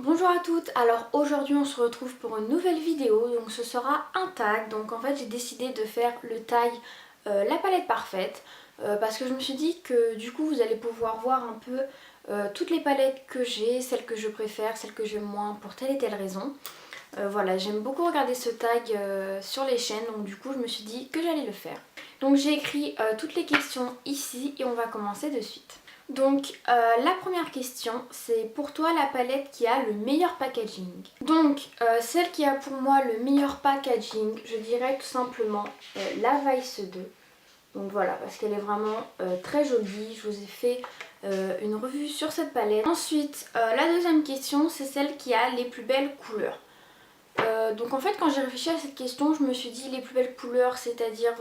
Bonjour à toutes, alors aujourd'hui on se retrouve pour une nouvelle vidéo, donc ce sera un tag. Donc en fait j'ai décidé de faire le tag la palette parfaite parce que je me suis dit que du coup vous allez pouvoir voir un peu toutes les palettes que j'ai, celles que je préfère, celles que j'aime moins pour telle et telle raison. Voilà, j'aime beaucoup regarder ce tag sur les chaînes, donc du coup je me suis dit que j'allais le faire. Donc j'ai écrit toutes les questions ici et on va commencer de suite. Donc la première question, c'est pour toi la palette qui a le meilleur packaging. Donc celle qui a pour moi le meilleur packaging, je dirais tout simplement la Vice 2. Donc voilà, parce qu'elle est vraiment très jolie. Je vous ai fait une revue sur cette palette. Ensuite, la deuxième question, c'est celle qui a les plus belles couleurs. Donc en fait quand j'ai réfléchi à cette question, je me suis dit les plus belles couleurs, c'est-à-dire,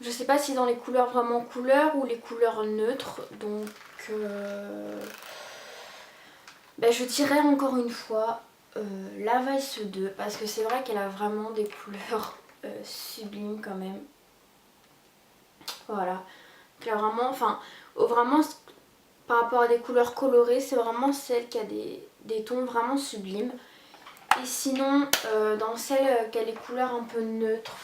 je sais pas si dans les couleurs vraiment couleurs ou les couleurs neutres. Donc je dirais encore une fois la Vice 2 parce que c'est vrai qu'elle a vraiment des couleurs sublimes quand même. Voilà. Elle a vraiment, vraiment par rapport à des couleurs colorées, c'est vraiment celle qui a des tons vraiment sublimes. Et sinon, dans celle qui a les couleurs un peu neutres,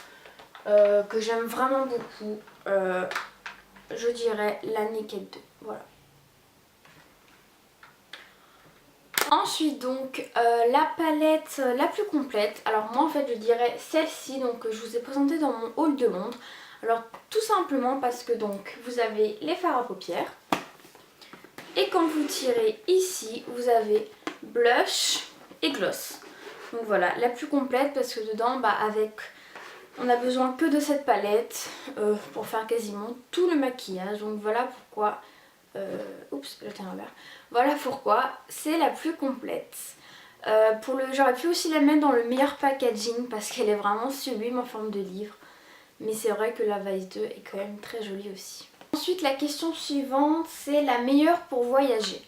que j'aime vraiment beaucoup, je dirais la Naked 2. Voilà. Ensuite donc la palette la plus complète, alors moi en fait je dirais celle-ci, donc que je vous ai présentée dans mon haul de Londres. Alors tout simplement parce que donc vous avez les fards à paupières et quand vous tirez ici vous avez blush et gloss. Donc voilà, la plus complète parce que dedans on a besoin que de cette palette pour faire quasiment tout le maquillage. Donc voilà pourquoi oups, je tiens un verre. Voilà pourquoi c'est la plus complète. J'aurais pu aussi la mettre dans le meilleur packaging parce qu'elle est vraiment sublime en forme de livre. Mais c'est vrai que la Vice 2 est quand même très jolie aussi. Ensuite la question suivante, c'est la meilleure pour voyager.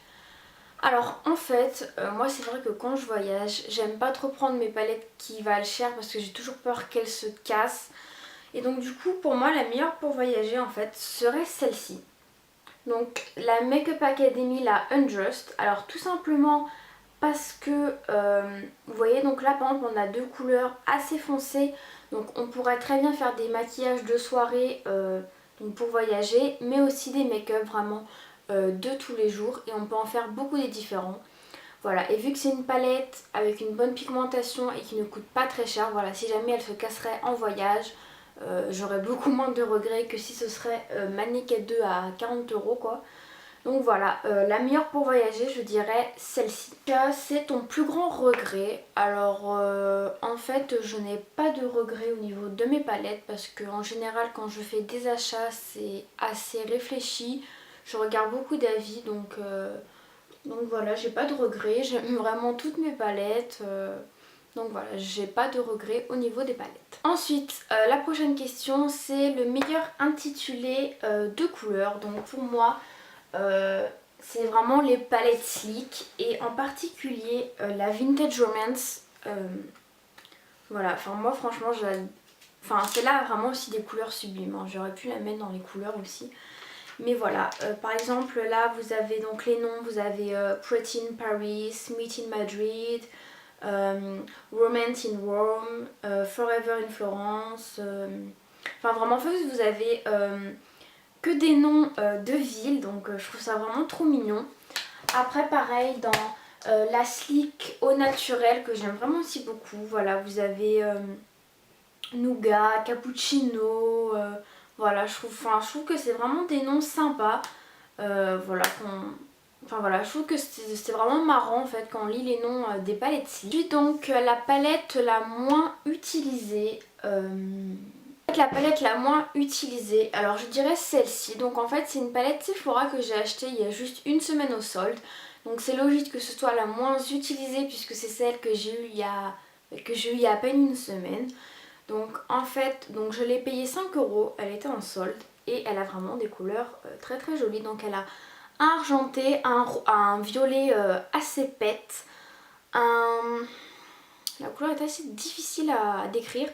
Alors en fait, moi c'est vrai que quand je voyage, j'aime pas trop prendre mes palettes qui valent cher parce que j'ai toujours peur qu'elles se cassent. Et donc du coup pour moi la meilleure pour voyager en fait serait celle-ci. Donc la Makeup Academy, la Undressed. Alors tout simplement parce que vous voyez, donc là par exemple on a deux couleurs assez foncées. Donc on pourrait très bien faire des maquillages de soirée donc pour voyager, mais aussi des make-up vraiment de tous les jours. Et on peut en faire beaucoup des différents. Voilà, et vu que c'est une palette avec une bonne pigmentation et qui ne coûte pas très cher, voilà, si jamais elle se casserait en voyage, j'aurais beaucoup moins de regrets que si ce serait ma Naked 2 à 40 € quoi. Donc voilà, la meilleure pour voyager je dirais celle-ci. C'est ton plus grand regret. Alors en fait je n'ai pas de regret au niveau de mes palettes parce qu'en général quand je fais des achats c'est assez réfléchi. Je regarde beaucoup d'avis donc voilà, j'ai pas de regrets, j'aime vraiment toutes mes palettes. Donc voilà, j'ai pas de regrets au niveau des palettes. Ensuite, la prochaine question, c'est le meilleur intitulé de couleurs. Donc pour moi, c'est vraiment les palettes Sleek et en particulier la Vintage Romance. Voilà, enfin moi franchement, celle-là a vraiment aussi des couleurs sublimes, hein. J'aurais pu la mettre dans les couleurs aussi. Mais voilà, par exemple là vous avez donc les noms, vous avez Pretty in Paris, Meet in Madrid, Romance in Rome, Forever in Florence. Enfin vraiment en fait vous avez que des noms de villes, donc je trouve ça vraiment trop mignon. Après pareil dans la Sleek au naturel que j'aime vraiment aussi beaucoup, voilà vous avez Nougat, Cappuccino, voilà je trouve que c'est vraiment des noms sympas, voilà je trouve que c'est vraiment marrant en fait quand on lit les noms des palettes ci. Puis donc la palette la moins utilisée, alors je dirais celle-ci. Donc en fait c'est une palette Sephora que j'ai achetée il y a juste une semaine au solde. Donc c'est logique que ce soit la moins utilisée puisque c'est celle que j'ai eue il y a à peine une semaine. Donc en fait je l'ai payée 5 €, elle était en solde et elle a vraiment des couleurs très très jolies. Donc elle a un argenté, un violet assez pet, la couleur est assez difficile à décrire.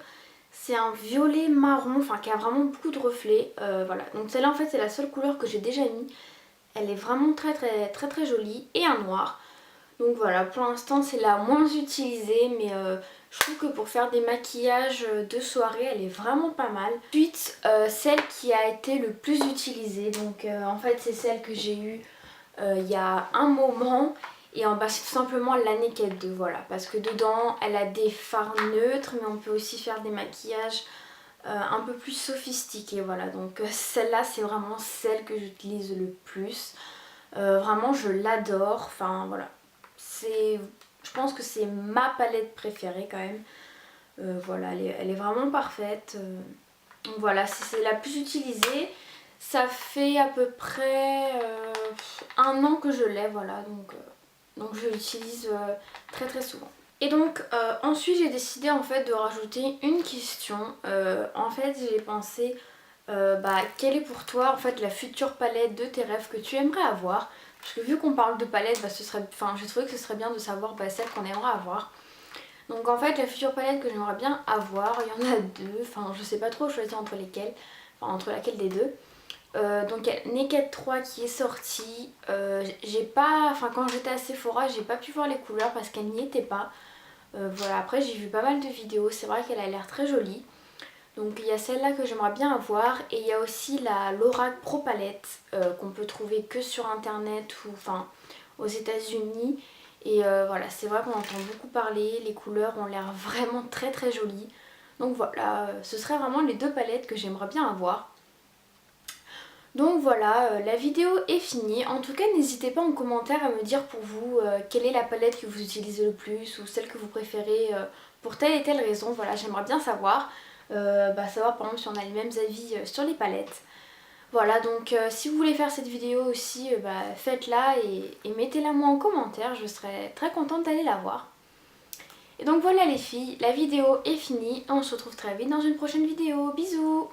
C'est un violet marron, qui a vraiment beaucoup de reflets. Voilà, donc celle-là en fait c'est la seule couleur que j'ai déjà mis. Elle est vraiment très très très très jolie. Et un noir. Donc voilà, pour l'instant c'est la moins utilisée, mais je trouve que pour faire des maquillages de soirée, elle est vraiment pas mal. Ensuite, celle qui a été le plus utilisée, donc en fait c'est celle que j'ai eue il y a un moment. Et en bas c'est tout simplement la Naked 2, voilà. Parce que dedans elle a des fards neutres, mais on peut aussi faire des maquillages un peu plus sophistiqués, voilà. Donc celle-là c'est vraiment celle que j'utilise le plus. Vraiment je l'adore, enfin voilà. Je pense que c'est ma palette préférée quand même. Voilà, elle est vraiment parfaite. Donc voilà, c'est la plus utilisée. Ça fait à peu près un an que je l'ai, voilà. Donc je l'utilise très très souvent. Et donc ensuite j'ai décidé en fait de rajouter une question. En fait j'ai pensé quelle est pour toi en fait la future palette de tes rêves que tu aimerais avoir. Parce que vu qu'on parle de palette, j'ai trouvé que ce serait bien de savoir celle qu'on aimerait avoir. Donc en fait la future palette que j'aimerais bien avoir, il y en a deux, enfin je sais pas trop choisir entre lesquelles, enfin entre laquelle des deux. Donc il y a Naked 3 qui est sorti, j'ai pas, enfin quand j'étais à Sephora j'ai pas pu voir les couleurs parce qu'elles n'y étaient pas. Voilà, après j'ai vu pas mal de vidéos, c'est vrai qu'elle a l'air très jolie. Donc il y a celle-là que j'aimerais bien avoir et il y a aussi la Lorac Pro Palette qu'on peut trouver que sur internet ou enfin aux États-Unis. Et voilà, c'est vrai qu'on entend beaucoup parler, les couleurs ont l'air vraiment très très jolies. Donc voilà, ce seraient vraiment les deux palettes que j'aimerais bien avoir. Donc voilà, la vidéo est finie. En tout cas, n'hésitez pas en commentaire à me dire pour vous quelle est la palette que vous utilisez le plus ou celle que vous préférez pour telle et telle raison. Voilà, j'aimerais bien savoir. Savoir par exemple si on a les mêmes avis sur les palettes. Voilà, donc si vous voulez faire cette vidéo aussi, faites-la et mettez-la moi en commentaire. Je serai très contente d'aller la voir. Et donc voilà les filles, la vidéo est finie. On se retrouve très vite dans une prochaine vidéo. Bisous!